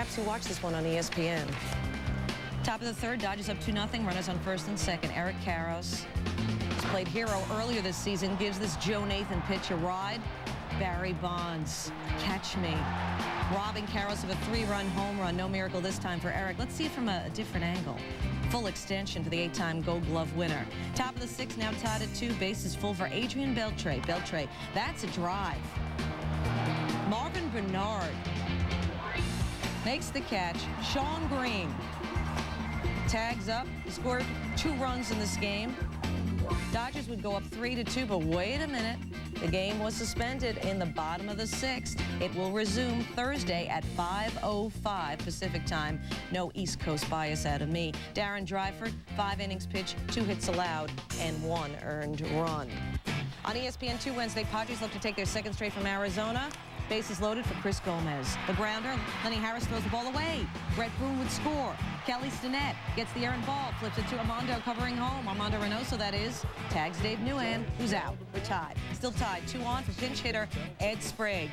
Perhaps you watch this one on ESPN. Top of the third, Dodgers up 2-0. Runners on first and second. Eric Karros, who's played hero earlier this season, gives this Joe Nathan pitch a ride. Barry Bonds, catch me. Robbing Karros of a 3-run home run. No miracle this time for Eric. Let's see it from a different angle. Full extension for the 8-time Gold Glove winner. Top of the sixth, now tied at 2. Bases full for Adrian Beltre. Beltre, that's a drive. Marvin Bernard makes the catch. Sean Green tags up. He scored 2 runs in this game. Dodgers would go up 3-2, but wait a minute. The game was suspended in the bottom of the 6th. It will resume Thursday at 5:05 Pacific time. No East Coast bias out of me. Darren Dryford, 5 innings pitched, 2 hits allowed, and 1 earned run. On ESPN2 Wednesday, Padres look to take their 2nd straight from Arizona. Bases loaded for Chris Gomez. The grounder, Lenny Harris throws the ball away. Brett Boone would score. Kelly Stinnett gets the errant ball, flips it to Armando covering home. Armando Reynoso, that is. Tags Dave Nguyen, who's out. We're tied. Still tied. 2 on for pinch hitter Ed Sprague.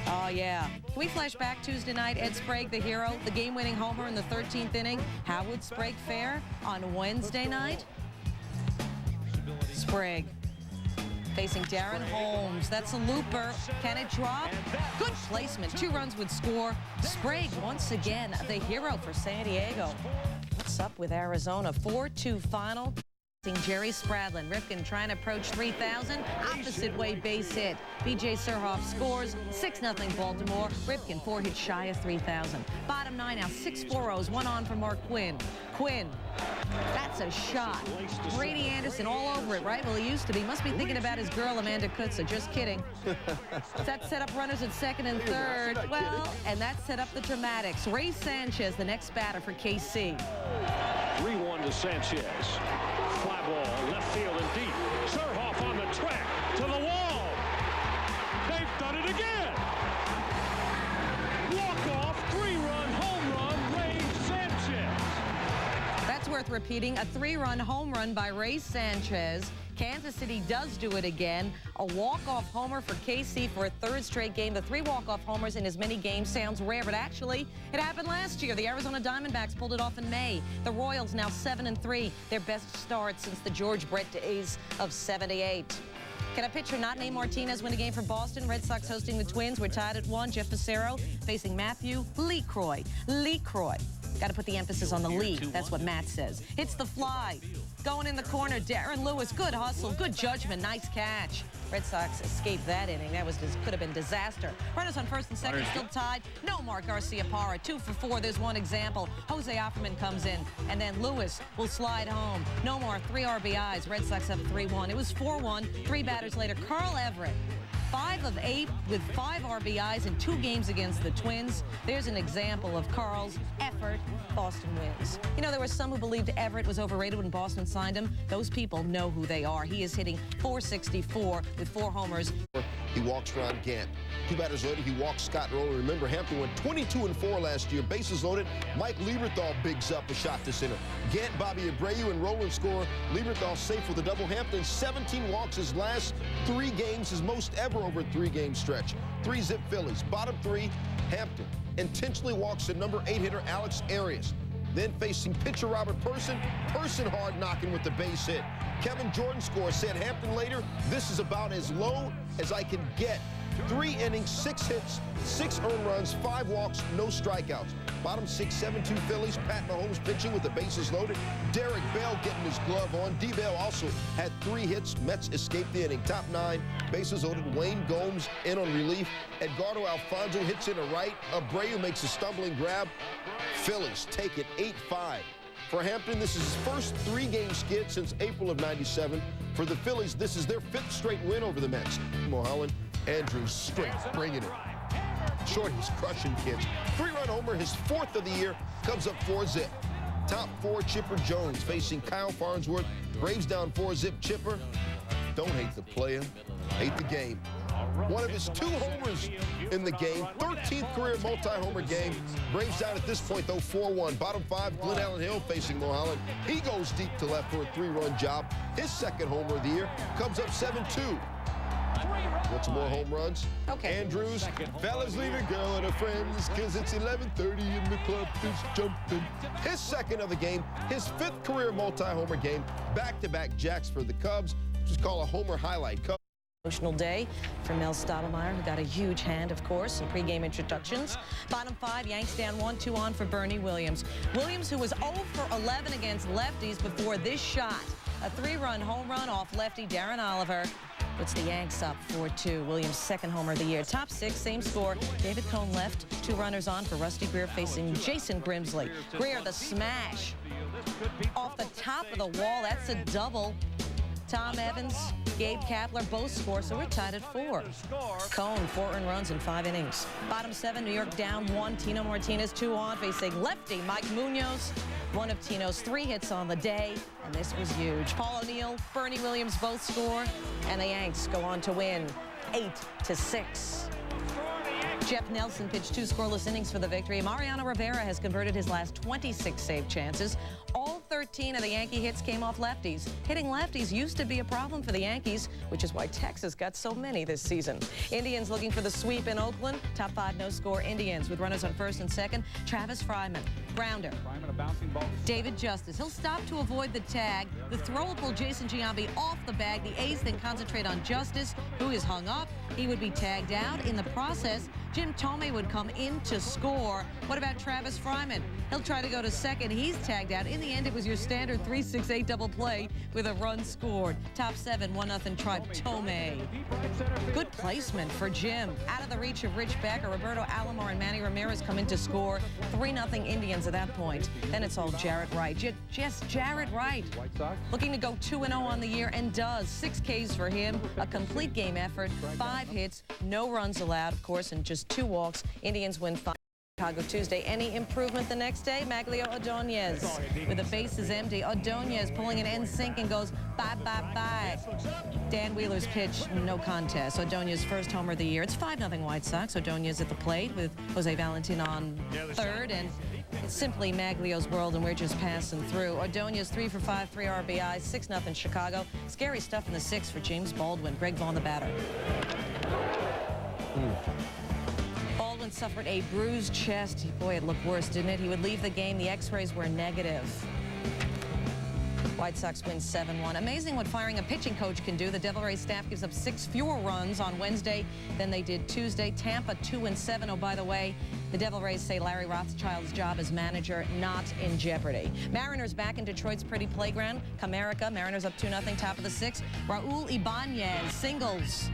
Oh, yeah. Can we flash back Tuesday night? Ed Sprague, the hero, the game-winning homer in the 13th inning. How would Sprague fare on Wednesday night? Sprague facing Darren Holmes. That's a looper. Can it drop? Good placement. 2 runs would score. Sprague, once again, the hero for San Diego. What's up with Arizona? 4-2 final. Jerry Spradlin. Rifkin trying to approach 3,000. Opposite way base hit. B.J. Surhoff scores. 6-0 Baltimore. Rifkin 4 hits shy of 3,000. Bottom 9 now. 6 4-0s. 1 on for Mark Quinn. Quinn. That's a shot. Brady Anderson all over it, right? Well, he used to be. Must be thinking about his girl, Amanda Kutza. Just kidding. That set up runners at 2nd and 3rd. Well, and that set up the dramatics. Ray Sanchez, the next batter for KC. 3-1 to Sanchez. Fly ball, left field and deep. Surhoff on the track to the wall. They've done it again. Walk-off, 3-run home run, Ray Sanchez. That's worth repeating. A 3-run home run by Ray Sanchez. Kansas City does do it again. A walk-off homer for KC for a 3rd straight game. The 3 walk-off homers in as many games sounds rare, but actually, it happened last year. The Arizona Diamondbacks pulled it off in May. The Royals now 7-3, their best start since the George Brett days of '78. Can a pitcher not named Martinez win a game for Boston? Red Sox hosting the Twins. We're tied at 1. Jeff Fassero facing Matthew LeCroy. LeCroy. Got to put the emphasis on the lead. That's what Matt says. Hits the fly. Going in the corner, Darren Lewis. Good hustle, good judgment, nice catch. Red Sox escaped that inning. That could have been disaster. Runners on 1st and 2nd, still tied. No Mark Garcia-Parra. 2 for 4. There's one example. Jose Offerman comes in, and then Lewis will slide home. No more 3 RBIs. Red Sox up 3-1. It was 4-1. 3 batters later. Carl Everett. 5 of 8 with 5 RBIs in 2 games against the Twins. There's an example of Carl's effort. Boston wins. You know, there were some who believed Everett was overrated when Boston signed him. Those people know who they are. He is hitting .464 with 4 homers. He walks Ron Gant. 2 batters later, he walks Scott Rowland. Remember, Hampton went 22-4 last year. Bases loaded. Mike Lieberthal bigs up a shot to center. Gant, Bobby Abreu, and Rowland score. Lieberthal safe with a double. Hampton 17 walks his last 3 games, his most ever over a 3-game stretch. 3-zip Phillies. Bottom 3, Hampton intentionally walks the number 8 hitter Alex Arias. Then facing pitcher Robert Person. Person hard knocking with the base hit. Kevin Jordan scores. Said Hampton later, this is about as low as I can get. 3 innings, 6 hits, 6 earned runs, 5 walks, no strikeouts. Bottom 6, 7-2 Phillies. Pat Mahomes pitching with the bases loaded. Derek Bell getting his glove on. D-Bell also had 3 hits. Mets escaped the inning. Top 9, bases loaded. Wayne Gomes in on relief. Edgardo Alfonso hits in a right. Abreu makes a stumbling grab. Phillies take it 8-5. For Hampton, this is his first 3-game skid since April of '97. For the Phillies, this is their 5th straight win over the Mets. Mulholland, Andrews straight, bringing it. Shorty's crushing kids. 3-run homer, his 4th of the year, comes up 4-zip. Top 4, Chipper Jones facing Kyle Farnsworth. Braves down 4-zip. Chipper, don't hate the player, hate the game. One of his 2 homers in the game, 13th career multi-homer game. Braves down at this point, though, 4-1. Bottom 5, Glenn Allen Hill facing Mulholland. He goes deep to left for a 3-run job. His 2nd homer of the year comes up 7-2. Want some more home runs? Okay. Andrews, fellas leave a girl and her friends, cause it's 11:30 and the club is jumping. His second of the game, his 5th career multi-homer game, back-to-back jacks for the Cubs. Just call a homer highlight. Emotional day for Mel Stottlemyre, who got a huge hand, of course, in pregame introductions. Bottom 5, Yanks down 1-2 on for Bernie Williams. Williams, who was 0 for 11 against lefties before this shot. A 3-run home run off lefty Darren Oliver puts the Yanks up 4-2. Williams' 2nd homer of the year. Top 6, same score. David Cone left. 2 runners on for Rusty Greer facing Jason Grimsley. Greer, the smash off the top of the wall. That's a double. Tom Evans, Gabe Kapler both score, so we're tied at 4. Cone, 4 earned runs in 5 innings. Bottom 7, New York down 1. Tino Martinez 2 on, facing lefty Mike Munoz. One of Tino's 3 hits on the day, and this was huge. Paul O'Neill, Bernie Williams both score, and the Yanks go on to win 8-6. Jeff Nelson pitched 2 scoreless innings for the victory. Mariano Rivera has converted his last 26 save chances. All 13 of the Yankee hits came off lefties. Hitting lefties used to be a problem for the Yankees, which is why Texas got so many this season. Indians looking for the sweep in Oakland. Top 5 no-score Indians with runners on 1st and 2nd. Travis Fryman, grounder. David Justice. He'll stop to avoid the tag. The throw will pull Jason Giambi off the bag. The A's then concentrate on Justice, who is hung up. He would be tagged out. In the process, Jim Thome would come in to score. What about Travis Fryman? He'll try to go to 2nd. He's tagged out. In the end, it was your standard 3-6-8 double play with a run scored. Top 7, 1-0 Tribe Thome. Good placement for Jim. Out of the reach of Rich Becker, Roberto Alomar and Manny Ramirez come in to score. 3-0 Indians at that point. Then it's all Jarrett Wright. Just Jarrett Wright. Looking to go 2-0 on the year, and does. 6 Ks for him. A complete game effort. 5 hits. No runs allowed, of course, and just 2 walks. Indians win 5. Chicago Tuesday. Any improvement the next day? Maglio Ordonez with the bases empty. Ordonez pulling an NSYNC and goes bye, bye, bye. Dan Wheeler's pitch, no contest. Ordonez' 1st homer of the year. It's 5-0 White Sox. Ordonez at the plate with Jose Valentin on 3rd, and it's simply Maglio's world, and we're just passing through. Ordonez 3 for 5, 3 RBIs, 6-0 Chicago. Scary stuff in the 6th for James Baldwin. Greg Vaughn, the batter. Baldwin suffered a bruised chest. Boy, it looked worse, didn't it? He would leave the game. The X-rays were negative. White Sox win 7-1. Amazing what firing a pitching coach can do. The Devil Rays staff gives up 6 fewer runs on Wednesday than they did Tuesday. Tampa 2-7. Oh, by the way, the Devil Rays say Larry Rothschild's job as manager not in jeopardy. Mariners back in Detroit's pretty playground. Comerica, Mariners up 2-0, top of the 6th. Raul Ibanez singles.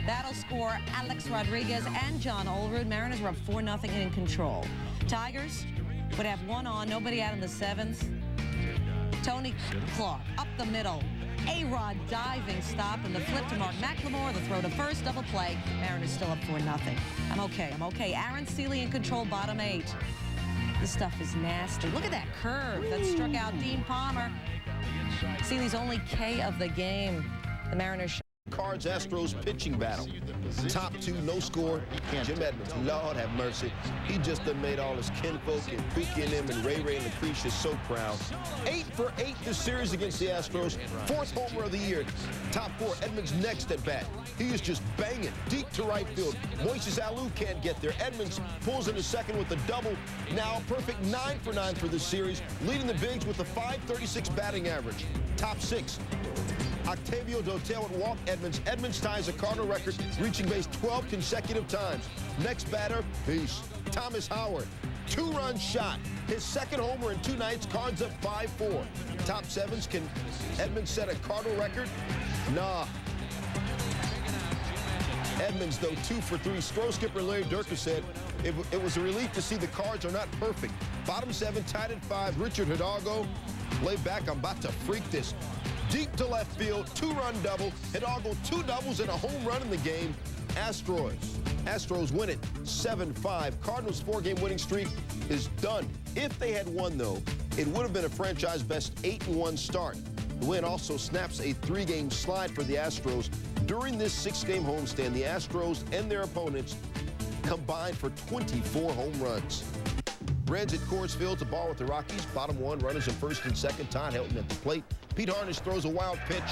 That'll score Alex Rodriguez and John Olerud. Mariners were up 4-0 in control. Tigers would have 1 on, nobody out in the 7th. Tony Clark up the middle. A-Rod diving stop, and the flip to Mark McLemore. The throw to 1st, double play. Mariners still up 4-0. I'm okay. Aaron Seeley in control, bottom 8. This stuff is nasty. Look at that curve that struck out Dean Palmer. Seeley's only K of the game. The Mariners. Cards Astros pitching battle. Top 2, no score. Jim Edmonds, Lord have mercy. He just done made all his kinfolk and Pookie and them and Ray and Lucretia so proud. 8 for 8 this series against the Astros. 4th homer of the year. Top 4, Edmonds next at bat. He is just banging deep to right field. Moises Alou can't get there. Edmonds pulls into 2nd with a double. Now perfect 9 for 9 for this series, leading the Bigs with a .536 batting average. Top 6. Octavio Dotel would walk Edmonds. Edmonds ties a Cardinal record, reaching base 12 consecutive times. Next batter, peace. Thomas Howard, 2-run shot. His 2nd homer in 2 nights. Cards up 5-4. Top 7s. Can Edmonds set a Cardinal record? Nah. Edmonds, though, 2 for 3. Stro skipper Larry Durka said it was a relief to see the Cards are not perfect. Bottom 7, tied at 5. Richard Hidalgo, lay back. I'm about to freak this. Deep to left field, 2-run double. Hidalgo 2 doubles and a home run in the game. Astros win it 7-5. Cardinals' 4-game winning streak is done. If they had won, though, it would have been a franchise best 8-1 start. The win also snaps a 3-game slide for the Astros. During this 6-game homestand, the Astros and their opponents combined for 24 home runs. Reds at Coors Field to ball with the Rockies. Bottom 1, runners in 1st and 2nd. Todd Helton at the plate. Pete Harnish throws a wild pitch.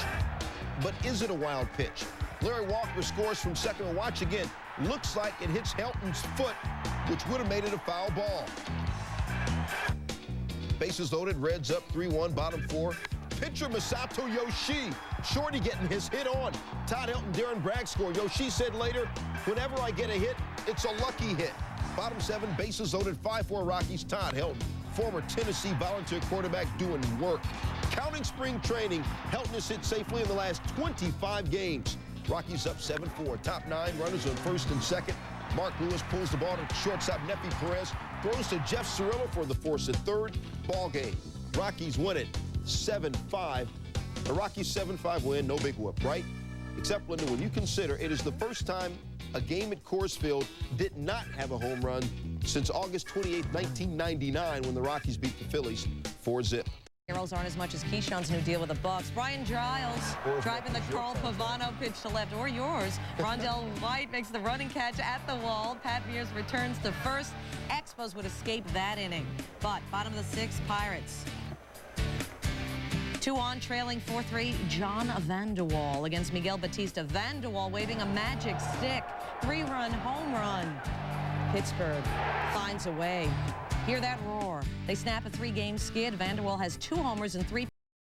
But is it a wild pitch? Larry Walker scores from second. And watch again. Looks like it hits Helton's foot, which would have made it a foul ball. Bases loaded, Reds up 3-1, bottom four. Pitcher Masato Yoshii. Shorty getting his hit on. Todd Helton, Darren Bragg score. Yoshii said later, whenever I get a hit, it's a lucky hit. Bottom seven, bases loaded, 5-4 Rockies. Todd Helton, former Tennessee volunteer quarterback, doing work. Counting spring training, Helton has hit safely in the last 25 games. Rockies up 7-4. Top nine, runners on first and second. Mark Lewis pulls the ball to shortstop Nefi Perez. Throws to Jeff Cirillo for the force at third. Ball game. Rockies win it 7-5. A Rockies 7-5 win, no big whoop, right? Except, Linda, when you consider it is the first time a game at Coors Field did not have a home run since August 28, 1999, when the Rockies beat the Phillies 4-0. Arrows aren't as much as Keyshawn's new deal with the Bucks. Brian Giles driving the Carl Pavano pitch to left, or yours. Rondell White makes the running catch at the wall. Pat Mears returns to first. Expos would escape that inning. But bottom of the sixth, Pirates. 2 on, trailing 4-3, John Vanderwall against Miguel Batista. Vanderwall waving a magic stick. 3-run home run. Pittsburgh finds a way. Hear that roar. They snap a 3-game skid. Vanderwall has 2 homers and 3